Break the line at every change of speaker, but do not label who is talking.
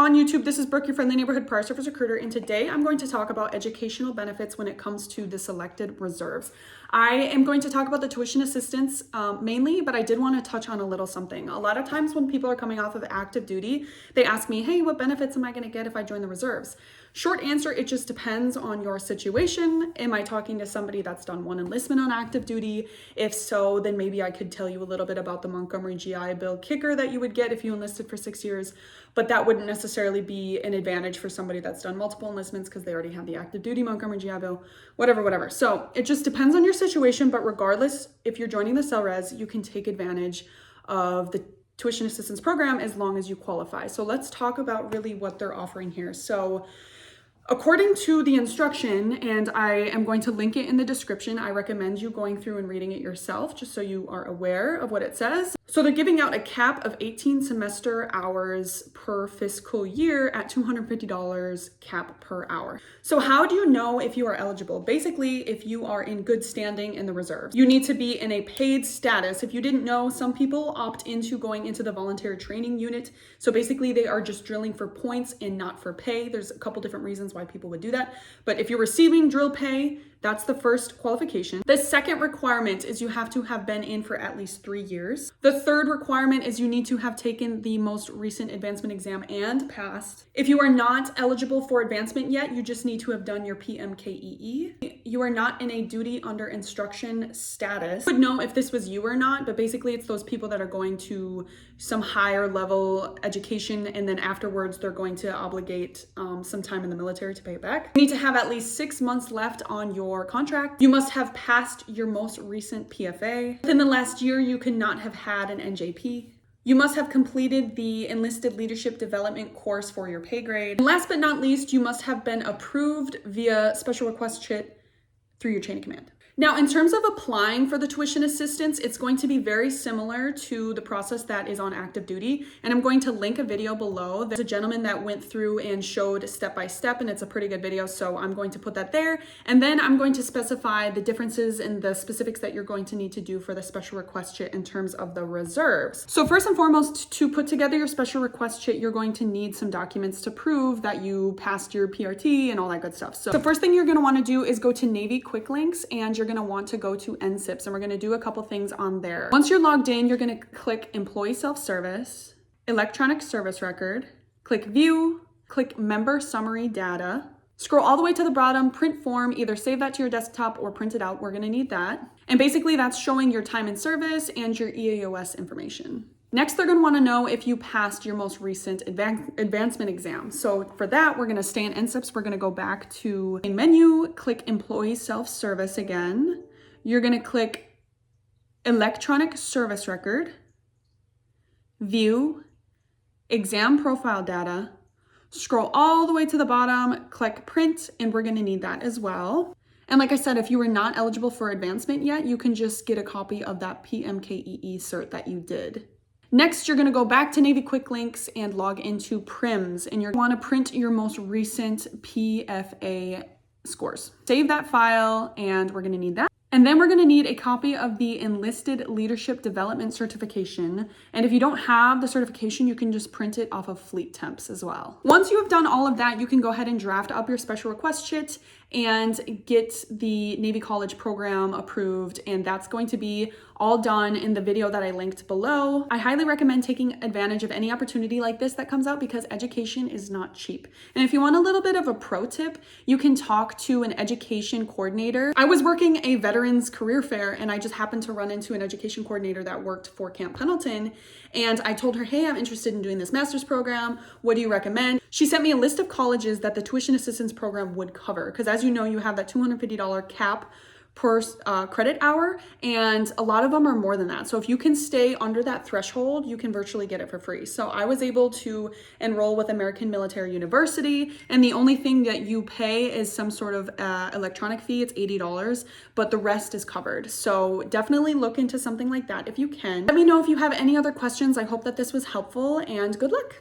on YouTube? This is Brooke, your friendly neighborhood Park Surface recruiter, and today I'm going to talk about educational benefits when it comes to the selected reserves. I am going to talk about the tuition assistance mainly, but I did want to touch on a little something. A lot of times when people are coming off of active duty, they ask me, hey, what benefits am I going to get if I join the reserves? Short answer, it just depends on your situation. Am I talking to somebody that's done one enlistment on active duty? If so, then maybe I could tell you a little bit about the Montgomery GI Bill kicker that you would get if you enlisted for 6 years, but that wouldn't necessarily be an advantage for somebody that's done multiple enlistments because they already have the active duty Montgomery GI Bill, whatever. So it just depends on your situation, but regardless, if you're joining the SELRES, you can take advantage of the tuition assistance program as long as you qualify. So let's talk about really what they're offering here. So according to the instruction, and I am going to link it in the description, I recommend you going through and reading it yourself just so you are aware of what it says. So they're giving out a cap of 18 semester hours per fiscal year at $250 cap per hour. So how do you know if you are eligible? Basically, if you are in good standing in the reserve. You need to be in a paid status. If you didn't know, some people opt into going into the volunteer training unit. So basically they are just drilling for points and not for pay. There's a couple different reasons why people would do that. But if you're receiving drill pay, that's the first qualification. The second requirement is you have to have been in for at least 3 years. The third requirement is you need to have taken the most recent advancement exam and passed. If you are not eligible for advancement yet, you just need to have done your PMKEE. You are not in a duty under instruction status. You would know if this was you or not, but basically it's those people that are going to some higher level education and then afterwards they're going to obligate some time in the military to pay it back. You need to have at least 6 months left on your contract. You must have passed your most recent PFA. Within the last year, you cannot have had an NJP. You must have completed the enlisted leadership development course for your pay grade. And last but not least, you must have been approved via special request chit through your chain of command. Now, in terms of applying for the tuition assistance, it's going to be very similar to the process that is on active duty. And I'm going to link a video below. There's a gentleman that went through and showed step by step, and it's a pretty good video. So I'm going to put that there. And then I'm going to specify the differences and the specifics that you're going to need to do for the special request chit in terms of the reserves. So first and foremost, to put together your special request chit, you're going to need some documents to prove that you passed your PRT and all that good stuff. So the first thing you're going to want to do is go to Navy Quick Links, and you're going to want to go to NSIPS, and we're going to do a couple things on there. Once you're logged in, you're going to click Employee Self-Service, Electronic Service Record, click View, click Member Summary Data, scroll all the way to the bottom, print form, either save that to your desktop or print it out. We're going to need that. And basically that's showing your time in service and your EAOS information. Next, they're going to want to know if you passed your most recent advancement exam. So for that, we're going to stay in NSIPS. We're going to go back to main menu, click Employee Self-Service again. You're going to click Electronic Service Record, View, Exam Profile Data, scroll all the way to the bottom, click Print, and we're going to need that as well. And like I said, if you were not eligible for advancement yet, you can just get a copy of that PMKEE cert that you did. Next, you're going to go back to Navy Quick Links and log into PRIMS, and you're going to want to print your most recent PFA scores. Save that file, and we're going to need that. And then we're going to need a copy of the Enlisted Leadership Development Certification. And if you don't have the certification, you can just print it off of Fleet Temps as well. Once you have done all of that, you can go ahead and draft up your special request chit and get the Navy College program approved. And that's going to be all done in the video that I linked below. I highly recommend taking advantage of any opportunity like this that comes out because education is not cheap. And if you want a little bit of a pro tip, you can talk to an education coordinator. I was working a veterans career fair and I just happened to run into an education coordinator that worked for Camp Pendleton. And I told her, hey, I'm interested in doing this master's program. What do you recommend? She sent me a list of colleges that the tuition assistance program would cover. Because as you know, you have that $250 cap per credit hour, and a lot of them are more than that. So if you can stay under that threshold, you can virtually get it for free. So I was able to enroll with American Military University, and the only thing that you pay is some sort of electronic fee. It's $80, but the rest is covered. So definitely look into something like that if you can. Let me know if you have any other questions. I hope that this was helpful, and good luck.